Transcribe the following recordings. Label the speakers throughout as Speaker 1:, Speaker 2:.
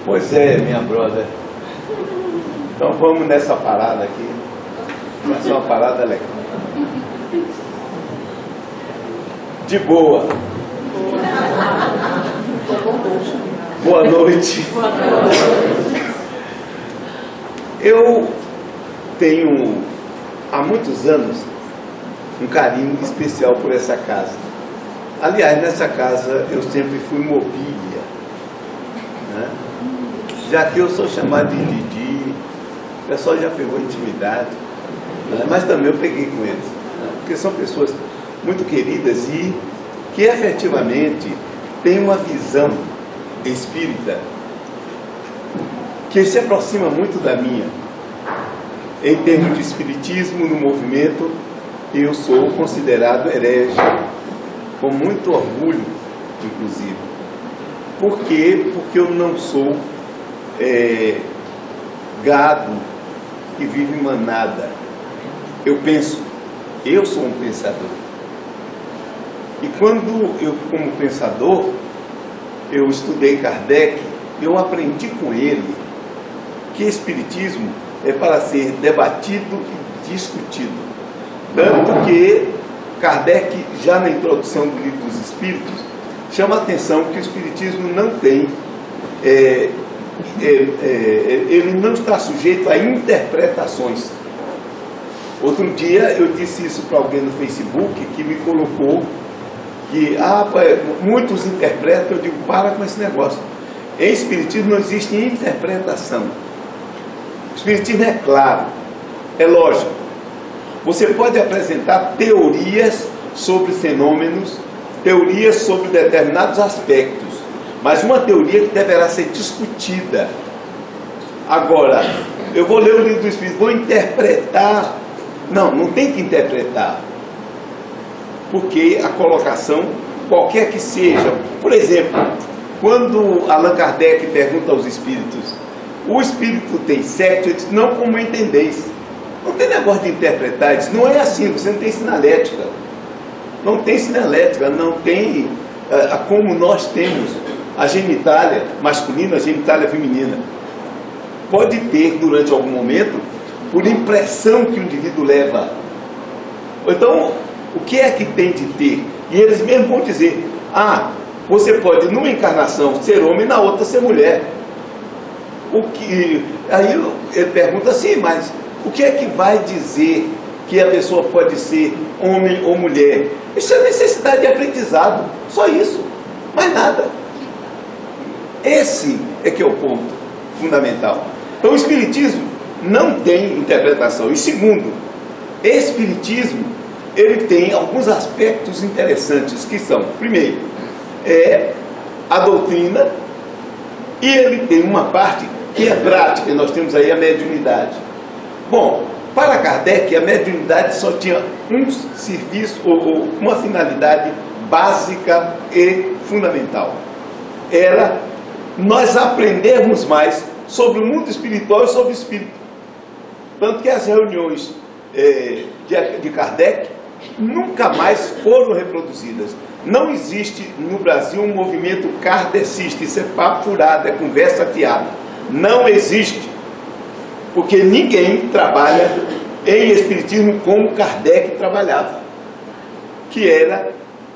Speaker 1: Pois é, minha brother. Então vamos nessa parada aqui. Vai ser uma parada legal. De boa. Boa noite. Eu tenho há muitos anos um carinho especial por essa casa. Aliás, nessa casa eu sempre fui mobília, né? Já que eu sou chamado de Didi, o pessoal já pegou intimidade, né? Mas também eu peguei com eles, né? Porque são pessoas muito queridas e que efetivamente têm uma visão espírita que se aproxima muito da minha. Em termos de espiritismo no movimento, eu sou considerado herege, com muito orgulho, inclusive. Por quê? Porque eu não sou gado que vive em manada. Eu penso, eu sou um pensador. E quando eu, como pensador, eu estudei Kardec, eu aprendi com ele que espiritismo é para ser debatido e discutido. Tanto que Kardec, já na introdução do Livro dos Espíritos, chama a atenção que o espiritismo não tem, ele não está sujeito a interpretações. Outro dia eu disse isso para alguém no Facebook que me colocou que muitos interpretam. Eu digo, para com esse negócio. Em espiritismo não existe interpretação. O espiritismo é claro, é lógico. Você pode apresentar teorias sobre fenômenos, teorias sobre determinados aspectos, mas uma teoria que deverá ser discutida. Agora, eu vou ler o Livro do Espírito, vou interpretar. Não tem que interpretar. Porque a colocação, qualquer que seja, por exemplo, quando Allan Kardec pergunta aos espíritos, o espírito tem sexo? Ele diz, não como entendeis. Não tem negócio de interpretar, ele diz, não é assim, você não tem sinalética. Não tem sinalética, não tem como nós temos a genitália masculina, a genitália feminina. Pode ter durante algum momento, por impressão que o indivíduo leva. Então, o que é que tem de ter? E eles mesmos vão dizer, você pode numa encarnação ser homem, na outra ser mulher. Aí ele pergunta assim, mas o que é que vai dizer que a pessoa pode ser homem ou mulher? Isso é necessidade de aprendizado, só isso, mais nada. Esse é que é o ponto fundamental. Então o espiritismo não tem interpretação. E segundo, espiritismo, ele tem alguns aspectos interessantes que são, primeiro, a doutrina, e ele tem uma parte que é prática, e nós temos aí a mediunidade. Bom, para Kardec, a mediunidade só tinha um serviço, ou uma finalidade básica e fundamental. Era nós aprendermos mais sobre o mundo espiritual e sobre o espírito. Tanto que as reuniões de Kardec nunca mais foram reproduzidas. Não existe no Brasil um movimento kardecista. Isso é papo furado, é conversa fiada. Não existe, porque ninguém trabalha em espiritismo como Kardec trabalhava, que era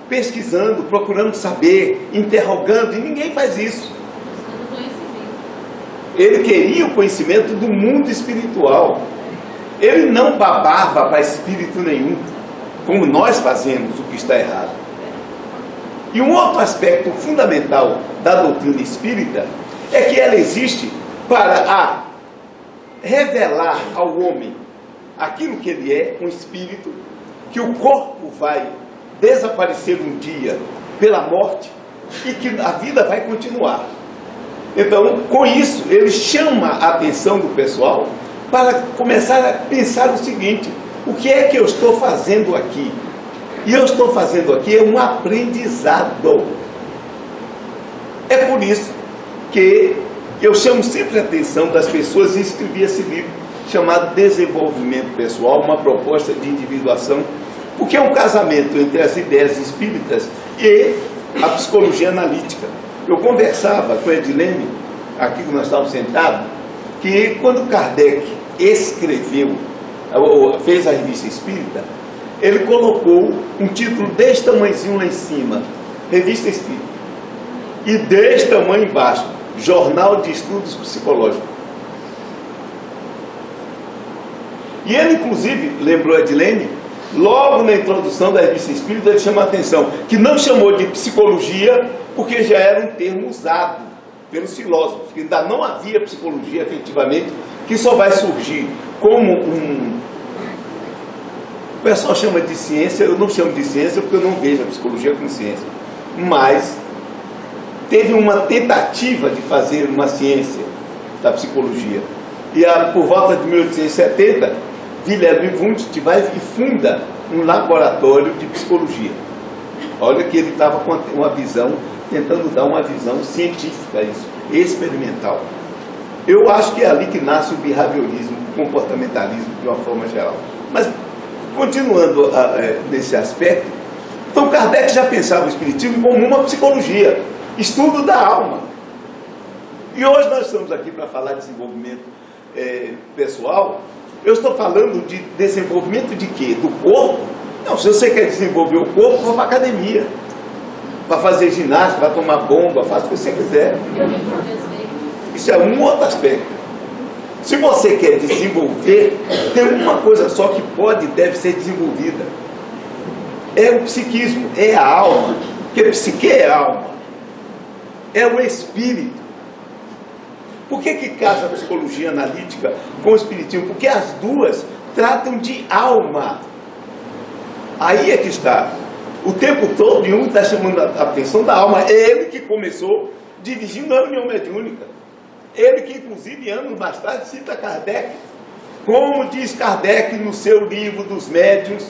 Speaker 1: pesquisando, procurando saber, interrogando, e ninguém faz isso. Ele queria o conhecimento do mundo espiritual. Ele não babava para espírito nenhum, como nós fazemos, o que está errado. E um outro aspecto fundamental da doutrina espírita é que ela existe para revelar ao homem aquilo que ele é, um espírito, que o corpo vai desaparecer um dia pela morte e que a vida vai continuar. Então, com isso, ele chama a atenção do pessoal para começar a pensar o seguinte: o que é que eu estou fazendo aqui? E eu estou fazendo aqui um aprendizado. É por isso que eu chamo sempre a atenção das pessoas e escrevi esse livro chamado Desenvolvimento Pessoal, uma proposta de individuação, porque é um casamento entre as ideias espíritas e a psicologia analítica. Eu conversava com a Edilene aqui que nós estávamos sentados, que quando Kardec escreveu, fez a Revista Espírita, ele colocou um título deste tamanhozinho lá em cima, Revista Espírita, e deste tamanho embaixo, Jornal de Estudos Psicológicos. E ele, inclusive, lembrou a Edilene, logo na introdução da Revista Espírita, ele chama a atenção, que não chamou de psicologia, porque já era um termo usado pelos filósofos, que ainda não havia psicologia, efetivamente, que só vai surgir como o pessoal chama de ciência, eu não chamo de ciência porque eu não vejo a psicologia como ciência, mas teve uma tentativa de fazer uma ciência da psicologia. E por volta de 1870, Wilhelm Wundt vai e funda um laboratório de psicologia. Olha que ele estava com uma visão, tentando dar uma visão científica a isso, experimental. Eu acho que é ali que nasce o behaviorismo, o comportamentalismo de uma forma geral. Mas, continuando nesse aspecto, então Kardec já pensava o espiritismo como uma psicologia, estudo da alma. E hoje nós estamos aqui para falar de desenvolvimento pessoal. Eu estou falando de desenvolvimento de quê? Do corpo? Não, se você quer desenvolver o corpo, vá para a academia, para fazer ginástica, para tomar bomba, faça o que você quiser. Isso é um outro aspecto. Se você quer desenvolver, tem uma coisa só que pode e deve ser desenvolvida. É o psiquismo, é a alma. Porque psique é alma. É o espírito. Por que casa a psicologia analítica com o espiritismo? Porque as duas tratam de alma. Aí é que está. O tempo todo, um está chamando a atenção da alma. É ele que começou dirigindo a reunião mediúnica. Ele que, inclusive, anos mais tarde, cita Kardec. Como diz Kardec no seu livro dos médiuns.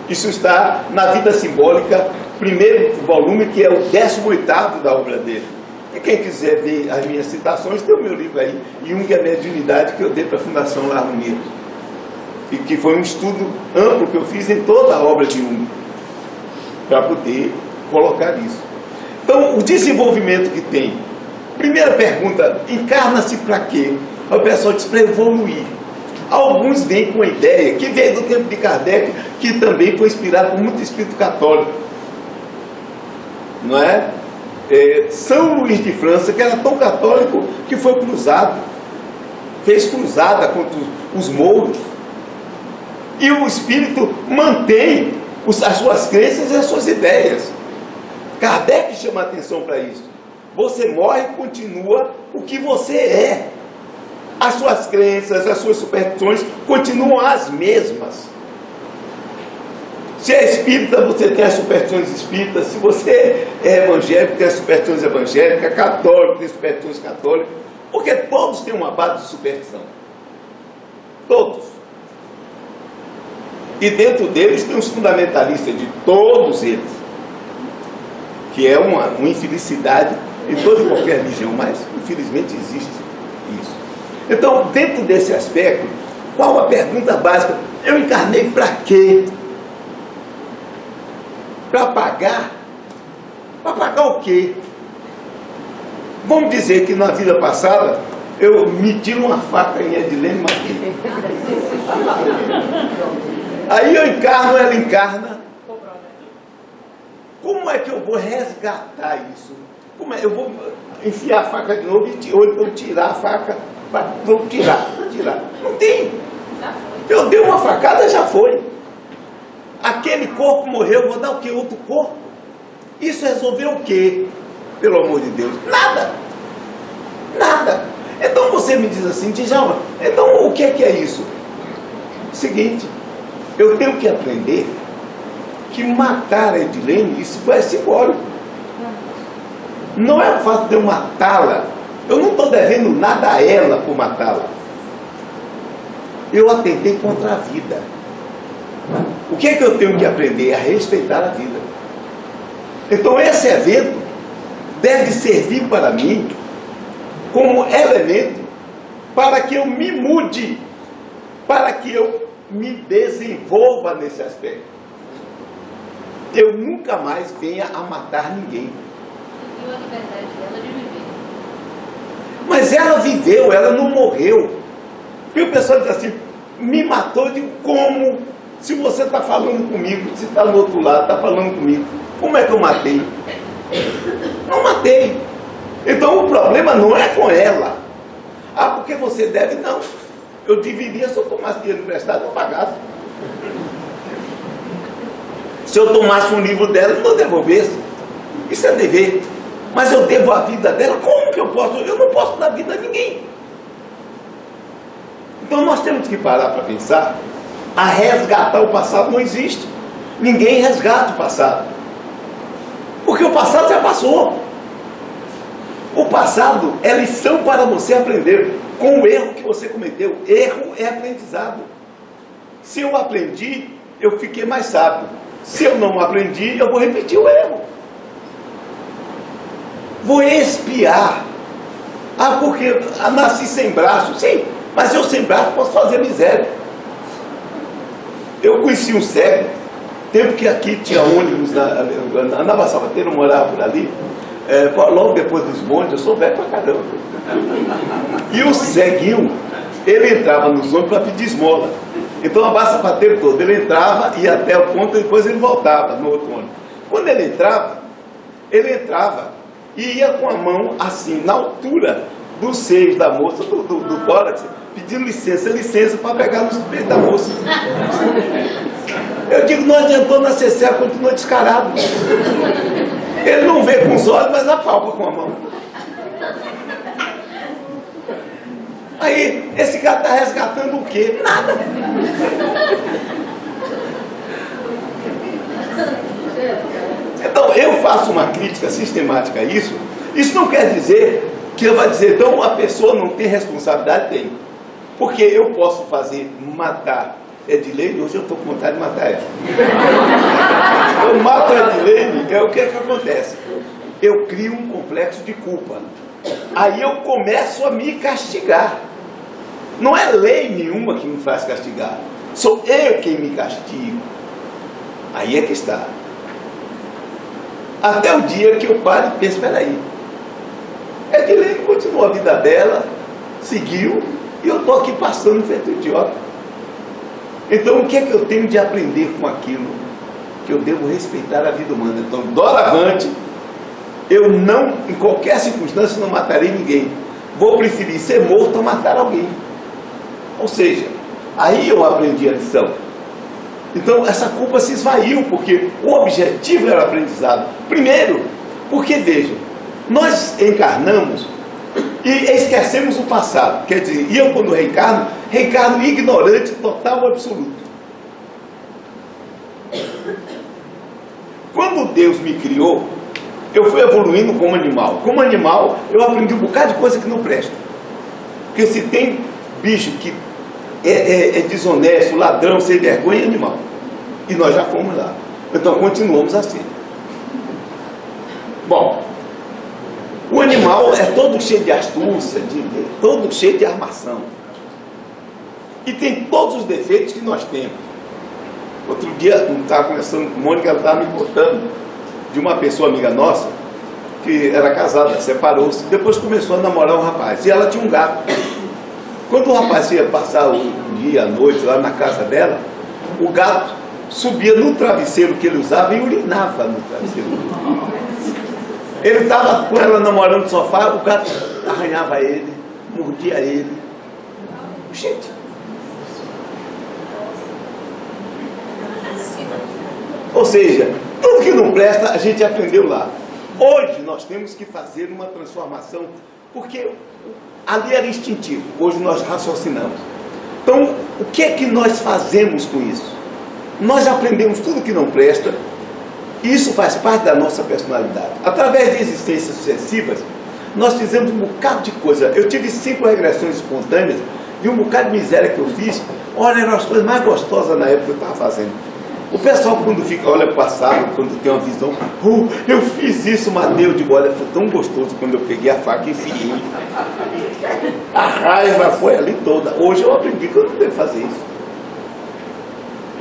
Speaker 1: Isso está na Vida Simbólica, primeiro volume, que é o 18º da obra dele. E quem quiser ver as minhas citações, tem o meu livro aí, Jung e a Mediunidade, que eu dei para a Fundação Lar Unido. E que foi um estudo amplo que eu fiz em toda a obra de Jung, para poder colocar isso. Então, o desenvolvimento que tem. Primeira pergunta, encarna-se para quê? O pessoal diz para evoluir. Alguns vêm com a ideia, que veio do tempo de Kardec, que também foi inspirado por muito espírito católico. Não é? São Luís de França, que era tão católico que foi cruzado, fez cruzada contra os mouros, e o espírito mantém as suas crenças e as suas ideias. Kardec chama a atenção para isso. Você morre e continua o que você é. As suas crenças, as suas superstições continuam as mesmas. Se é espírita, você tem as superstições espíritas. Se você é evangélico, tem as superstições evangélicas. Católico, tem superstições católicas. Porque todos têm uma base de superstição. Todos. E dentro deles tem os fundamentalistas de todos eles. Que é uma infelicidade em toda e qualquer religião, mas infelizmente existe isso. Então, dentro desse aspecto, qual a pergunta básica? Eu encarnei para quê? Para pagar? Para pagar o quê? Vamos dizer que na vida passada eu meti uma faca em Edilene Martins. Aí eu encarno, ela encarna. Como é que eu vou resgatar isso? Como é? Eu vou enfiar a faca de novo ou eu tirar a faca? Vou tirar. Não tem. Eu dei uma facada, já foi. Aquele corpo morreu, vou dar o que? Outro corpo? Isso resolveu o quê? Pelo amor de Deus. Nada. Então você me diz assim, Djalma, então o que é isso? Seguinte, eu tenho que aprender que matar a Edilene, isso é simbólico. Não é o fato de eu matá-la. Eu não estou devendo nada a ela por matá-la. Eu atentei contra a vida. O que é que eu tenho que aprender? A respeitar a vida. Então esse evento deve servir para mim como elemento para que eu me mude, para que eu me desenvolva nesse aspecto. Eu nunca mais venha a matar ninguém.
Speaker 2: E a liberdade dela de viver.
Speaker 1: Mas ela viveu, ela não morreu. E o pessoal diz assim, me matou, eu digo, como? Se você está falando comigo, se está no outro lado, está falando comigo, como é que eu matei? Não matei. Então o problema não é com ela. Ah, porque você deve? Não. Eu deveria, se eu tomasse dinheiro emprestado, eu pagasse. Se eu tomasse um livro dela, eu não devolvesse. Isso é dever. Mas eu devo a vida dela, como que eu posso? Eu não posso dar vida a ninguém. Então nós temos que parar para pensar. A resgatar o passado não existe. Ninguém resgata o passado. Porque o passado já passou. O passado é lição para você aprender com o erro que você cometeu. Erro é aprendizado. Se eu aprendi, eu fiquei mais sábio. Se eu não aprendi, eu vou repetir o erro. Vou expiar. Ah, porque nasci sem braço. Sim, mas eu sem braço posso fazer miséria. Eu conheci um cego, tempo que aqui tinha ônibus, na Baçavateira, eu morava por ali, logo depois dos bondes, eu sou velho pra caramba. E o ceguinho, ele entrava nos ônibus para pedir esmola. Então a Baçavateira toda, ele entrava, ia até o ponto, e depois ele voltava no outro ônibus. Quando ele entrava e ia com a mão assim, na altura dos seios da moça, do tórax, pedindo licença para pegar nos peitos da moça. Eu digo, não adiantou nascer cego, continua descarado. Ele não vê com os olhos, mas apalpa com a mão. Aí, esse cara está resgatando o quê? Nada. Então, eu faço uma crítica sistemática a isso. Isso não quer dizer que eu vou dizer, então a pessoa não tem responsabilidade, tem. Porque eu posso fazer, matar Edilene, hoje eu estou com vontade de matar ela. Eu mato a Edilene, o que acontece? Eu crio um complexo de culpa. Aí eu começo a me castigar. Não é lei nenhuma que me faz castigar. Sou eu quem me castigo. Aí é que está. Até o dia que eu paro e penso, espera aí. Edilene continuou a vida dela, seguiu, e eu estou aqui passando feito idiota. Então o que é que eu tenho de aprender com aquilo? Que eu devo respeitar a vida humana. Então, doravante, eu não, em qualquer circunstância, não matarei ninguém. Vou preferir ser morto a matar alguém. Ou seja, aí eu aprendi a lição. Então essa culpa se esvaiu, porque o objetivo era o aprendizado. Primeiro, porque vejam, nós encarnamos e esquecemos o passado. Quer dizer, e eu quando reencarno ignorante, total, absoluto. Quando Deus me criou, eu fui evoluindo como animal. Como animal, eu aprendi um bocado de coisa que não presta. Porque se tem bicho que é desonesto, ladrão, sem vergonha, é animal. E nós já fomos lá. Então continuamos assim. Bom, o animal é todo cheio de astúcia, todo cheio de armação. E tem todos os defeitos que nós temos. Outro dia, eu estava conversando com Mônica, ela estava me contando de uma pessoa amiga nossa, que era casada, separou-se, depois começou a namorar um rapaz. E ela tinha um gato. Quando o rapaz ia passar o dia, a noite, lá na casa dela, o gato subia no travesseiro que ele usava e urinava no travesseiro. Ele estava com ela namorando no sofá, o gato arranhava ele, mordia ele. Gente. Ou seja, tudo que não presta a gente aprendeu lá. Hoje nós temos que fazer uma transformação, porque ali era instintivo, hoje nós raciocinamos. Então, o que é que nós fazemos com isso? Nós aprendemos tudo que não presta, e isso faz parte da nossa personalidade. Através de existências sucessivas, nós fizemos um bocado de coisa. Eu tive 5 regressões espontâneas, de um bocado de miséria que eu fiz. Olha, eram as coisas mais gostosas na época que eu estava fazendo. O pessoal, quando fica, olha para o passado, quando tem uma visão, eu fiz isso, matei, eu digo, olha, foi tão gostoso quando eu peguei a faca e enfiei. A raiva foi ali toda. Hoje eu aprendi que eu não devo fazer isso.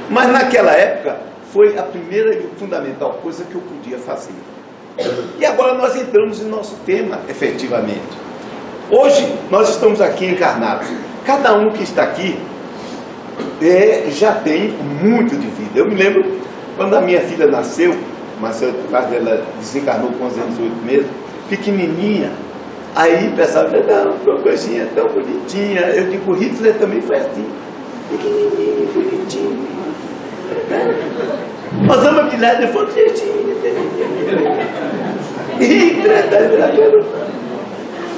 Speaker 1: Mas naquela época, foi a primeira e fundamental coisa que eu podia fazer. E agora nós entramos em nosso tema, efetivamente. Hoje nós estamos aqui encarnados. Cada um que está aqui já tem muito de vida. Eu me lembro quando a minha filha nasceu, mas ela desencarnou com 11 anos e 8 meses, pequenininha. Aí o pessoal falou, não, uma coisinha tão bonitinha. Eu digo, o Hitler também foi assim, pequenininho, bonitinho. Nós vamos apelidar de fonte jeitinho.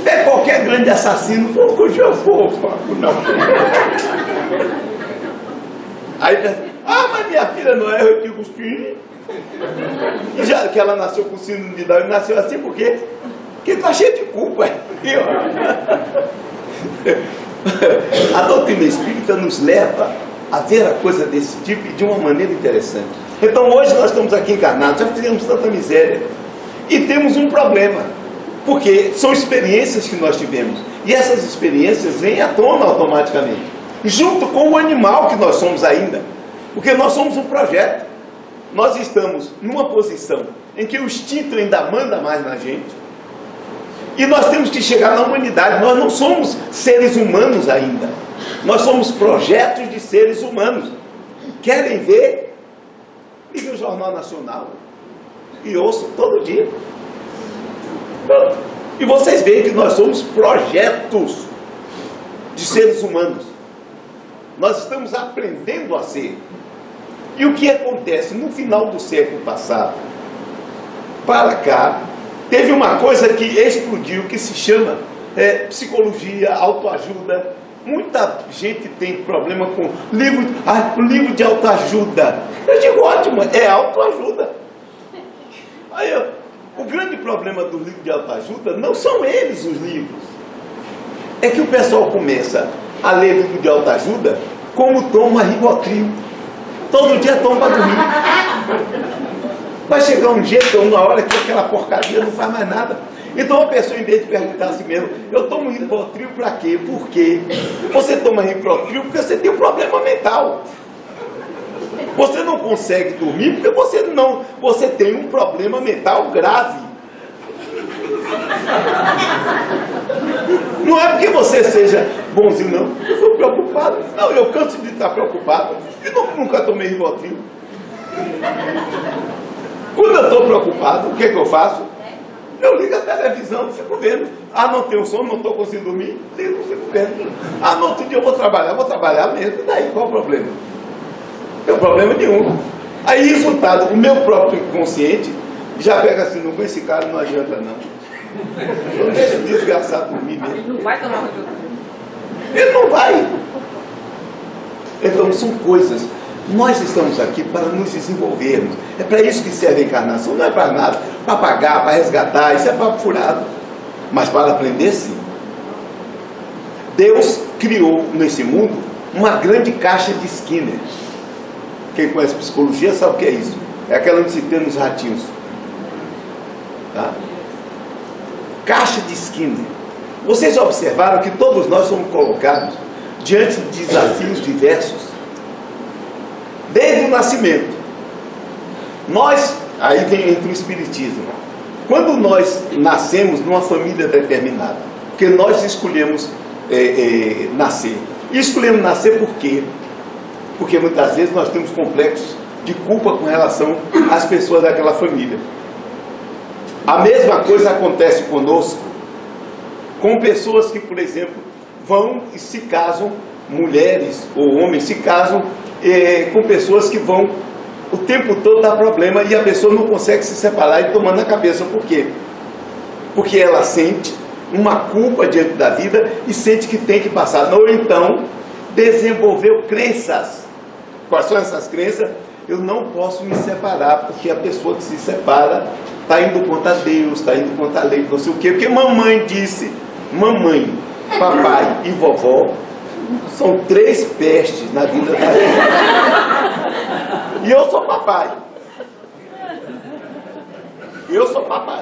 Speaker 1: É qualquer grande assassino, cujo eu for, não. Aí, mas minha filha não é, eu digo sim. E já que ela nasceu com síndrome de Down, nasceu assim por quê? Porque está cheio de culpa. A doutrina espírita nos leva a ver a coisa desse tipo de uma maneira interessante. Então hoje nós estamos aqui encarnados, já fizemos tanta miséria e temos um problema, porque são experiências que nós tivemos e essas experiências vêm à tona automaticamente, junto com o animal que nós somos ainda, porque nós somos um projeto. Nós estamos numa posição em que o instinto ainda manda mais na gente e nós temos que chegar na humanidade. Nós não somos seres humanos ainda, nós somos projetos de seres humanos. Querem ver? Ligue o Jornal Nacional e ouçam todo dia. E vocês veem que nós somos projetos de seres humanos. Nós estamos aprendendo a ser. E o que acontece? No final do século passado, para cá, teve uma coisa que explodiu, que se chama psicologia, autoajuda. Muita gente tem problema com livro de autoajuda. Eu digo, ótimo, é autoajuda. Aí, o grande problema do livro de autoajuda não são eles os livros. É que o pessoal começa a ler livro de autoajuda como toma Rivotril. Todo dia toma para dormir. Vai chegar um jeito, uma hora que aquela porcaria não faz mais nada. Então a pessoa, em vez de perguntar a si mesmo, eu tomo Rivotril para quê? Por quê? Você toma Rivotril porque você tem um problema mental. Você não consegue dormir porque você tem um problema mental grave. Não é porque você seja bonzinho, não. Eu estou preocupado. Não, eu canso de estar preocupado. E nunca tomei Rivotril. Quando eu estou preocupado, o que eu faço? Eu ligo a televisão e fico vendo. Não tenho sono, não estou conseguindo dormir. Ligo, fico vendo. No outro dia eu vou trabalhar mesmo. E daí, qual o problema? Não tem problema nenhum. Aí, resultado, o meu próprio inconsciente já pega assim, não, com esse cara não adianta não. Eu deixo o desgraçado dormir mesmo.
Speaker 2: Ele não vai tomar Rivotril.
Speaker 1: Ele não vai. Então são coisas. Nós estamos aqui para nos desenvolvermos. É para isso que serve a encarnação. Não é para nada, para pagar, para resgatar. Isso é papo furado. Mas para aprender, sim. Deus criou nesse mundo uma grande caixa de Skinner. Quem conhece psicologia sabe o que é isso. É aquela onde se tem nos ratinhos. Tá? Caixa de Skinner. Vocês observaram que todos nós somos colocados diante de desafios diversos desde o nascimento. Aí entra o espiritismo. Quando nós nascemos numa família determinada, porque nós escolhemos nascer. E escolhemos nascer por quê? Porque muitas vezes nós temos complexos de culpa com relação às pessoas daquela família. A mesma coisa acontece conosco com pessoas que, por exemplo, vão e se casam, mulheres ou homens se casam com pessoas que vão o tempo todo dar problema e a pessoa não consegue se separar e tomar na cabeça. Por quê? Porque ela sente uma culpa diante da vida e sente que tem que passar. Ou então desenvolveu crenças. Quais são essas crenças? Eu não posso me separar, porque a pessoa que se separa está indo contra Deus, está indo contra a lei, não sei o quê. Porque mamãe disse, mamãe, papai e vovó são 3 pestes na vida da gente. E eu sou papai.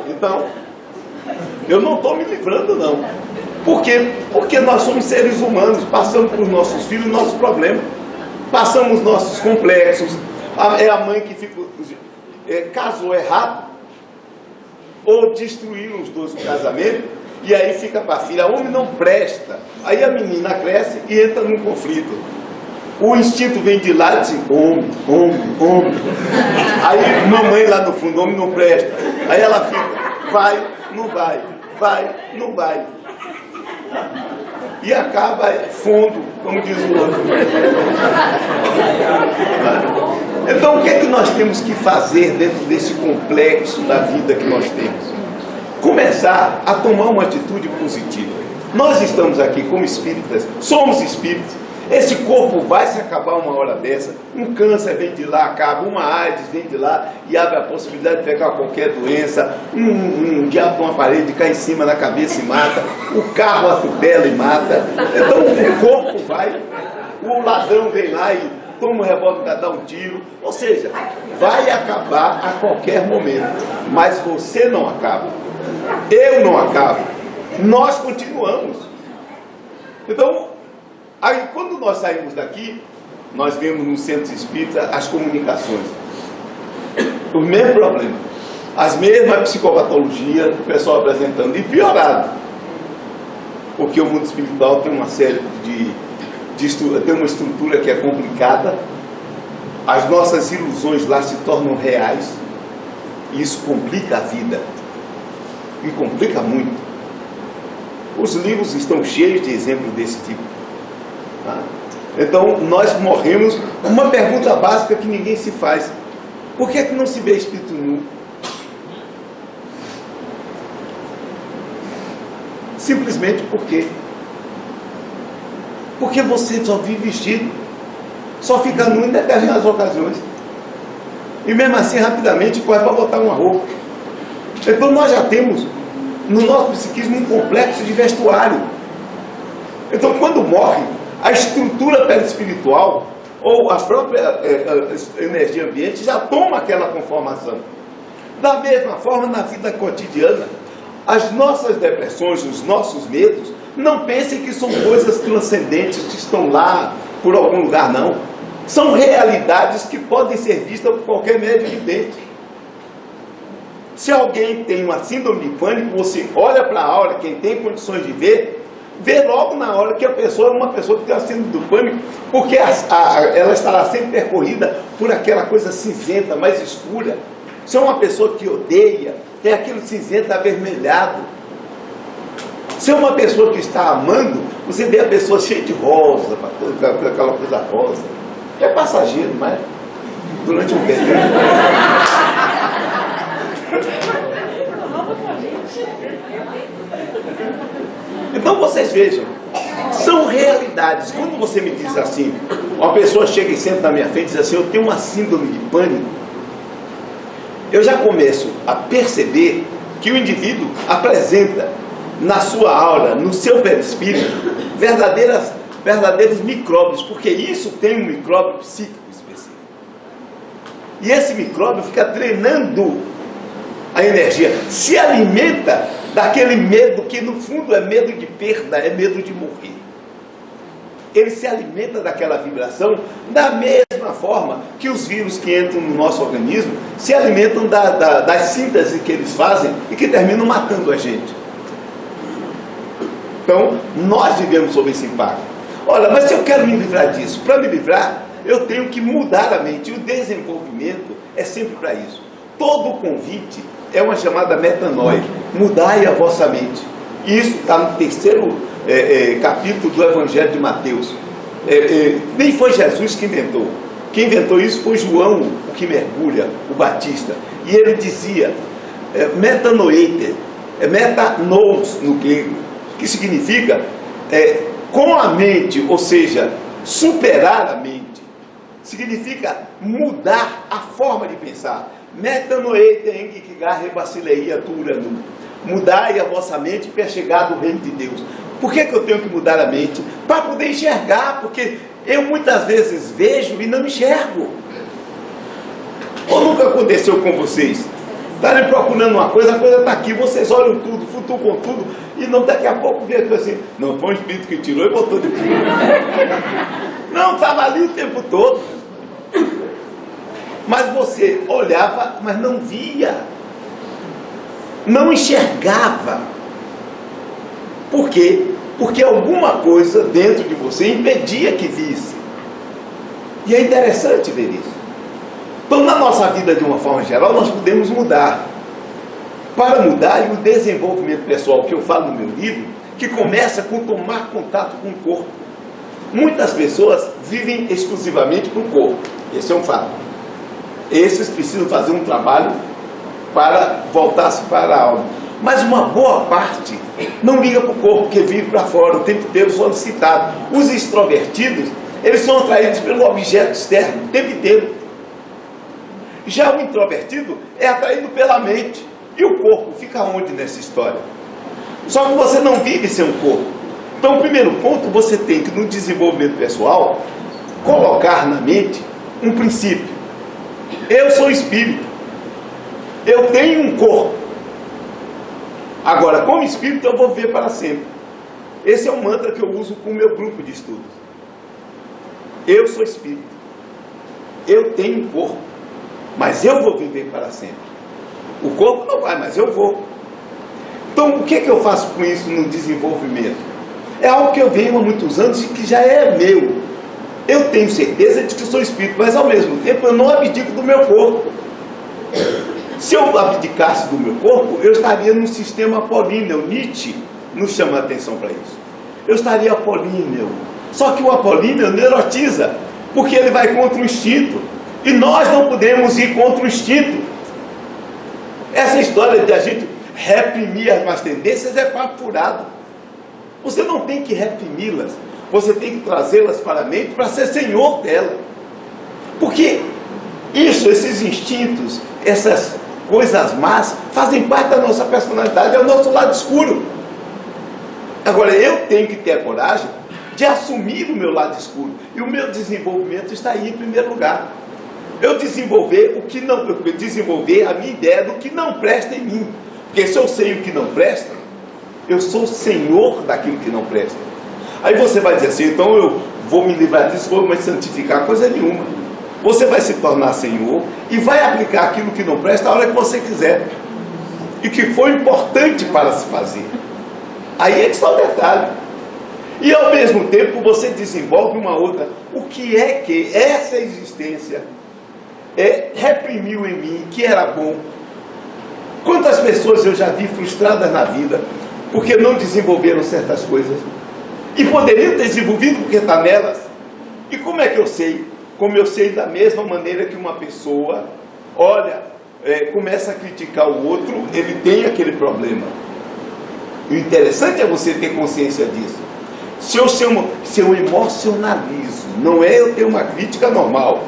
Speaker 1: Então, eu não estou me livrando, não. Por quê? Porque nós somos seres humanos, passamos para os nossos filhos nossos problemas, passamos nossos complexos. É a mãe que casou errado, ou destruíram os dois o casamento, E aí fica para a filha, homem não presta. Aí a menina cresce e entra num conflito. O instinto vem de lá e diz, homem, homem, homem. Aí mamãe lá no fundo, homem não presta. Aí ela fica, vai, não vai, vai, não vai. E acaba fundo, como diz o outro. Então o que é que nós temos que fazer dentro desse complexo da vida que nós temos? Começar a tomar uma atitude positiva. Nós estamos aqui como espíritas, somos espíritos. Esse corpo vai se acabar uma hora dessa. Um câncer vem de lá, acaba. Uma AIDS vem de lá e abre a possibilidade de pegar qualquer doença. Um diabo de uma parede cai em cima da cabeça e mata. O carro atropela e mata. Então o corpo vai. O ladrão vem lá e toma um revólver para dar um tiro. Ou seja, vai acabar a qualquer momento. Mas você não acaba. Eu não acabo. Nós continuamos. Então, aí quando nós saímos daqui, nós vemos no centro espírita as comunicações. O mesmo problema. As mesmas psicopatologias, o pessoal apresentando, e piorado. Porque o mundo espiritual tem uma série tem uma estrutura que é complicada. As nossas ilusões lá se tornam reais. E isso complica a vida. E complica muito. Os livros estão cheios de exemplos desse tipo. Tá? Então, nós morremos. Uma pergunta básica que ninguém se faz: por que é que não se vê espírito nu? Simplesmente porque você só vive vestido, só fica nu em determinadas ocasiões, e mesmo assim rapidamente corre para botar uma roupa. Então nós já temos no nosso psiquismo um complexo de vestuário. Então quando morre, a estrutura perispiritual ou a própria energia ambiente já toma aquela conformação. Da mesma forma, na vida cotidiana, as nossas depressões, os nossos medos, não pensem que são coisas transcendentes que estão lá por algum lugar, não. São realidades que podem ser vistas por qualquer médium vidente. Se alguém tem uma síndrome de pânico, você olha para a aura, quem tem condições de ver, vê logo na hora que a pessoa é uma pessoa que tem a síndrome do pânico, porque ela estará sempre percorrida por aquela coisa cinzenta, mais escura. Se é uma pessoa que odeia, tem aquele cinzento avermelhado. Se é uma pessoa que está amando, você vê a pessoa cheia de rosa, aquela coisa rosa. É passageiro, mas durante um tempo. Então vocês vejam, são realidades. Quando você me diz assim, uma pessoa chega e senta na minha frente e diz assim, eu tenho uma síndrome de pânico, eu já começo a perceber que o indivíduo apresenta na sua aura, no seu perispírito, verdadeiros micróbios, porque isso tem um micróbio psíquico específico. E esse micróbio fica drenando a energia, se alimenta daquele medo que no fundo é medo de perda, é medo de morrer. Ele se alimenta daquela vibração da mesma forma que os vírus que entram no nosso organismo se alimentam das sínteses que eles fazem e que terminam matando a gente. Então, nós vivemos sob esse impacto. Olha, mas se eu quero me livrar disso, para me livrar, eu tenho que mudar a mente. E o desenvolvimento é sempre para isso. Todo o convite é uma chamada metanoia. Mudai a vossa mente. E isso está no terceiro capítulo do Evangelho de Mateus. Nem foi Jesus que inventou. Quem inventou isso foi João, o que mergulha, o Batista. E ele dizia, metanoeter, metanous no grego, que significa com a mente, ou seja, superar a mente. Significa mudar a forma de pensar. Metanoeter enkigar rebacileia turanu. Mudai a vossa mente para chegar do reino de Deus. Por que eu tenho que mudar a mente? Para poder enxergar, porque eu muitas vezes vejo e não enxergo. Ou nunca aconteceu com vocês? Estarem procurando uma coisa, a coisa está aqui, vocês olham tudo, futucam tudo, e não, daqui a pouco vê assim, não, foi um espírito que tirou e botou de tudo. Não, estava ali o tempo todo. Mas você olhava, mas não via. Não enxergava. Por quê? Porque alguma coisa dentro de você impedia que visse. E é interessante ver isso. Então, na nossa vida, de uma forma geral, nós podemos mudar. Para mudar, e o desenvolvimento pessoal que eu falo no meu livro, que começa com tomar contato com o corpo. Muitas pessoas vivem exclusivamente para o corpo. Esse é um fato. Esses precisam fazer um trabalho para voltar-se para a alma. Mas uma boa parte não liga para o corpo, porque vive para fora, o tempo inteiro solicitado. Os extrovertidos, eles são atraídos pelo objeto externo, o tempo inteiro. Já o introvertido é atraído pela mente. E o corpo fica onde nessa história? Só que você não vive sem um corpo. Então, o primeiro ponto, você tem que, no desenvolvimento pessoal, colocar na mente um princípio. Eu sou espírito. Eu tenho um corpo. Agora, como espírito, eu vou viver para sempre. Esse é um mantra que eu uso com o meu grupo de estudos. Eu sou espírito. Eu tenho um corpo. Mas eu vou viver para sempre. O corpo não vai, mas eu vou. Então, o que eu faço com isso no desenvolvimento? É algo que eu venho há muitos anos e que já é meu. Eu tenho certeza de que sou espírito, mas ao mesmo tempo eu não abdico do meu corpo. Se eu abdicasse do meu corpo, eu estaria num sistema apolíneo. Nietzsche nos chama a atenção para isso. Eu estaria apolíneo. Só que o apolíneo neurotiza, porque ele vai contra o instinto. E nós não podemos ir contra o instinto. Essa história de a gente reprimir as más tendências é papo furado. Você não tem que reprimi-las. Você tem que trazê-las para a mente para ser senhor dela. Porque esses instintos, essas coisas más, fazem parte da nossa personalidade, é o nosso lado escuro. Agora, eu tenho que ter a coragem de assumir o meu lado escuro. E o meu desenvolvimento está aí em primeiro lugar. Eu desenvolver a minha ideia do que não presta em mim. Porque se eu sei o que não presta, eu sou o senhor daquilo que não presta. Aí você vai dizer assim, então eu vou me livrar disso, vou me santificar, coisa nenhuma. Você vai se tornar senhor e vai aplicar aquilo que não presta a hora que você quiser. E que foi importante para se fazer. Aí é que está o detalhe. E ao mesmo tempo você desenvolve uma outra. O que é que essa existência reprimiu em mim, que era bom? Quantas pessoas eu já vi frustradas na vida porque não desenvolveram certas coisas e poderiam ter desenvolvido porque está nelas? E como é que eu sei? Como eu sei da mesma maneira que uma pessoa começa a criticar o outro, ele tem aquele problema. E o interessante é você ter consciência disso. Se eu emocionalizo, não é eu ter uma crítica normal.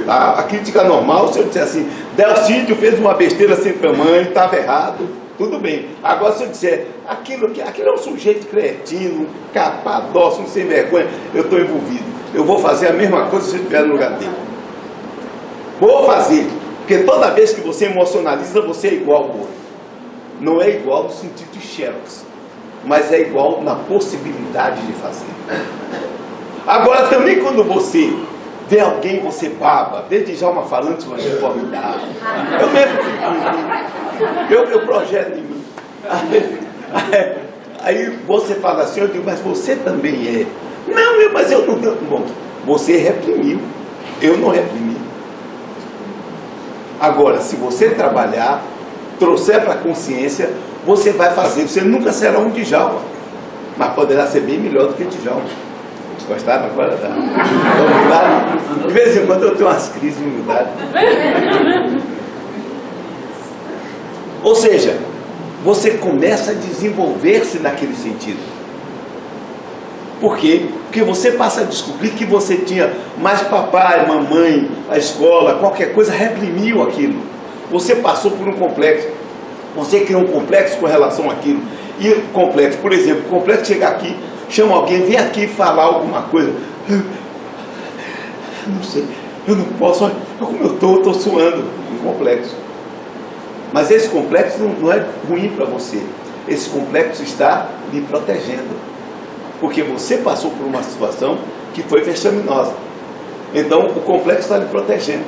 Speaker 1: Tá? A crítica normal, se eu disser assim, Delcídio fez uma besteira sem tamanho, estava errado, tudo bem. Agora se eu disser, aquilo é um sujeito cretino, capadócio, sem vergonha, eu estou envolvido. Eu vou fazer a mesma coisa se eu estiver no lugar dele. Vou fazer, porque toda vez que você emocionaliza, você é igual ao outro. Não é igual no sentido de xerox, mas é igual na possibilidade de fazer. Agora também quando você vê alguém, você baba, desde já uma falante, uma gente formidável. Eu mesmo eu projeto em mim. Aí você fala assim, eu digo, mas você também é. Não, mas eu não. Bom, você reprimiu, eu não reprimi. Agora, se você trabalhar, trouxer para a consciência, você vai fazer. Você nunca será um Djalma, mas poderá ser bem melhor do que Djalma. Gostaram agora da humildade? De vez em quando eu tenho umas crises de humildade. Ou seja, você começa a desenvolver-se naquele sentido. Por quê? Porque você passa a descobrir que você tinha mais papai, mamãe, a escola, qualquer coisa reprimiu aquilo. Você passou por um complexo. Você criou um complexo com relação àquilo. E o complexo, por exemplo, o complexo chegar aqui, chama alguém, vem aqui falar alguma coisa. Eu não sei, eu não posso, olha como eu estou suando. Um complexo. Mas esse complexo não é ruim para você. Esse complexo está lhe protegendo. Porque você passou por uma situação que foi vexaminosa. Então o complexo está lhe protegendo.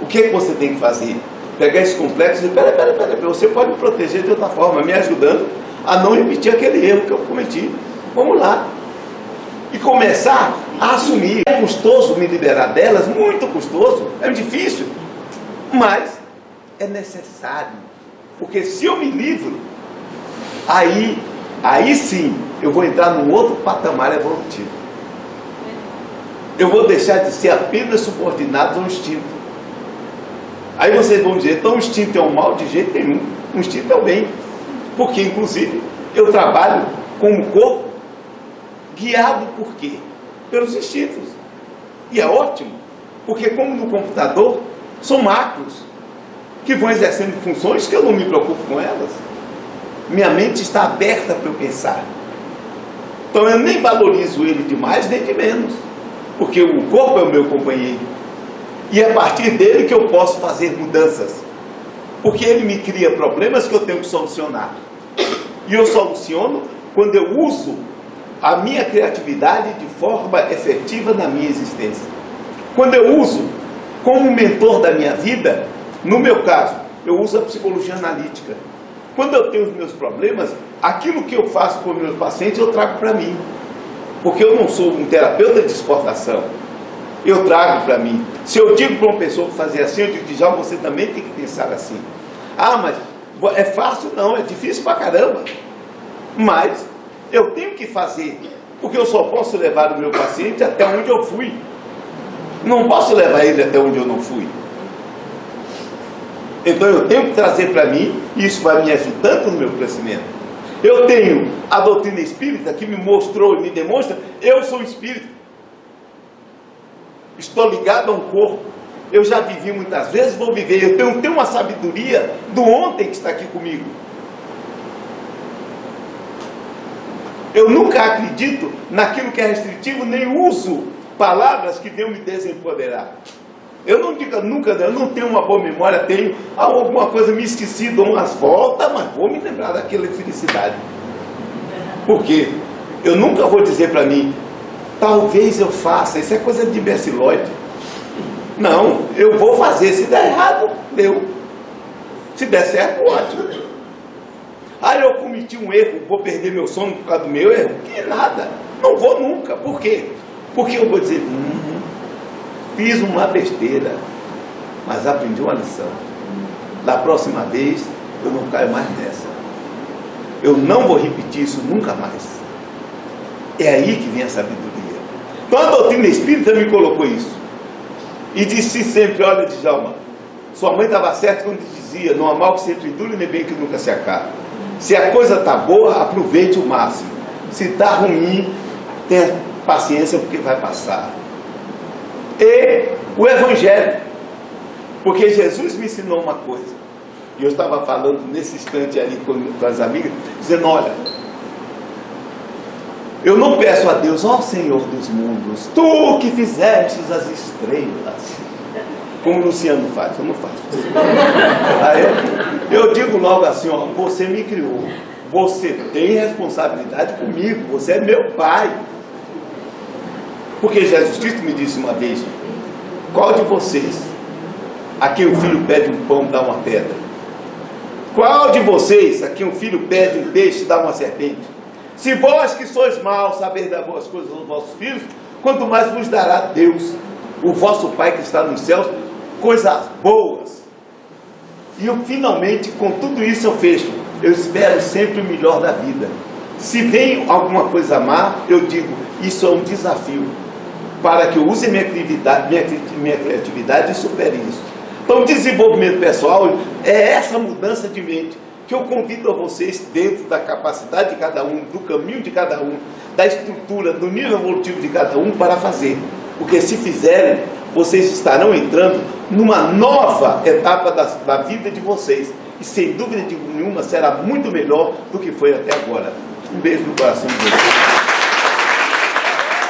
Speaker 1: O que é que você tem que fazer? pegar esse complexo e dizer, peraí, você pode me proteger de outra forma, me ajudando a não repetir aquele erro que eu cometi. Vamos lá. E começar a assumir. É custoso me liberar delas, muito custoso, é difícil, mas é necessário. Porque se eu me livro, aí sim, eu vou entrar num outro patamar evolutivo. Eu vou deixar de ser apenas subordinado ao instinto. Aí vocês vão dizer, então o instinto é um mal? De jeito nenhum. O instinto é o bem. Porque, inclusive, eu trabalho com o corpo guiado por quê? Pelos instintos. E é ótimo, porque como no computador, são macros que vão exercendo funções que eu não me preocupo com elas. Minha mente está aberta para eu pensar. Então eu nem valorizo ele de mais nem de menos, porque o corpo é o meu companheiro. E é a partir dele que eu posso fazer mudanças. Porque ele me cria problemas que eu tenho que solucionar. E eu soluciono quando eu uso a minha criatividade de forma efetiva na minha existência. Quando eu uso como mentor da minha vida, no meu caso, eu uso a psicologia analítica. Quando eu tenho os meus problemas, aquilo que eu faço com os meus pacientes, eu trago para mim. Porque eu não sou um terapeuta de exportação. Eu trago para mim. Se eu digo para uma pessoa fazer assim, eu digo, Djalma, você também tem que pensar assim. Ah, mas é fácil? Não, é difícil pra caramba. Mas eu tenho que fazer, porque eu só posso levar o meu paciente até onde eu fui. Não posso levar ele até onde eu não fui. Então eu tenho que trazer para mim, e isso vai me ajudando no meu crescimento. Eu tenho a doutrina espírita que me mostrou e me demonstra, eu sou espírito. Estou ligado a um corpo. Eu já vivi muitas vezes, vou viver. Eu tenho uma sabedoria do ontem que está aqui comigo. Eu nunca acredito naquilo que é restritivo, nem uso palavras que venham me desempoderar. Eu não digo nunca, eu não tenho uma boa memória, tenho alguma coisa me esqueci, dou umas voltas, mas vou me lembrar daquela felicidade. Por quê? Eu nunca vou dizer para mim, talvez eu faça, isso é coisa de imbecilóide. Não, eu vou fazer, se der errado, deu. Se der certo, ótimo. Ah, eu cometi um erro, vou perder meu sono por causa do meu erro? Que nada, não vou nunca. Por quê? Porque eu vou dizer, fiz uma besteira, mas aprendi uma lição. Da próxima vez, eu não caio mais nessa. Eu não vou repetir isso nunca mais. É aí que vem a sabedoria. Então a doutrina espírita me colocou isso. E disse sempre, olha, Djalma, sua mãe estava certa quando dizia, não há mal que sempre dure, nem bem que nunca se acabe. Se a coisa está boa, aproveite o máximo. Se está ruim, tenha paciência porque vai passar. E o Evangelho, porque Jesus me ensinou uma coisa, e eu estava falando nesse instante ali com as amigas, dizendo, olha, eu não peço a Deus, ó Senhor dos mundos, tu que fizestes as estrelas, como o Luciano faz, eu não faço. Aí eu digo logo assim, ó, você me criou, você tem responsabilidade comigo, você é meu pai. Porque Jesus Cristo me disse uma vez, qual de vocês, a quem o filho pede um pão, dá uma pedra? Qual de vocês, a quem o filho pede um peixe, dá uma serpente? Se vós que sois maus, sabeis dar boas coisas aos vossos filhos, quanto mais vos dará Deus, o vosso Pai que está nos céus, coisas boas. E eu finalmente, com tudo isso eu fecho, eu espero sempre o melhor da vida. Se vem alguma coisa má, eu digo, isso é um desafio, para que eu use minha criatividade e supere isso. Então, desenvolvimento pessoal é essa mudança de mente, que eu convido a vocês, dentro da capacidade de cada um, do caminho de cada um, da estrutura, do nível evolutivo de cada um, para fazer. Porque se fizerem, vocês estarão entrando numa nova etapa da vida de vocês. E sem dúvida nenhuma será muito melhor do que foi até agora. Um beijo no coração de vocês.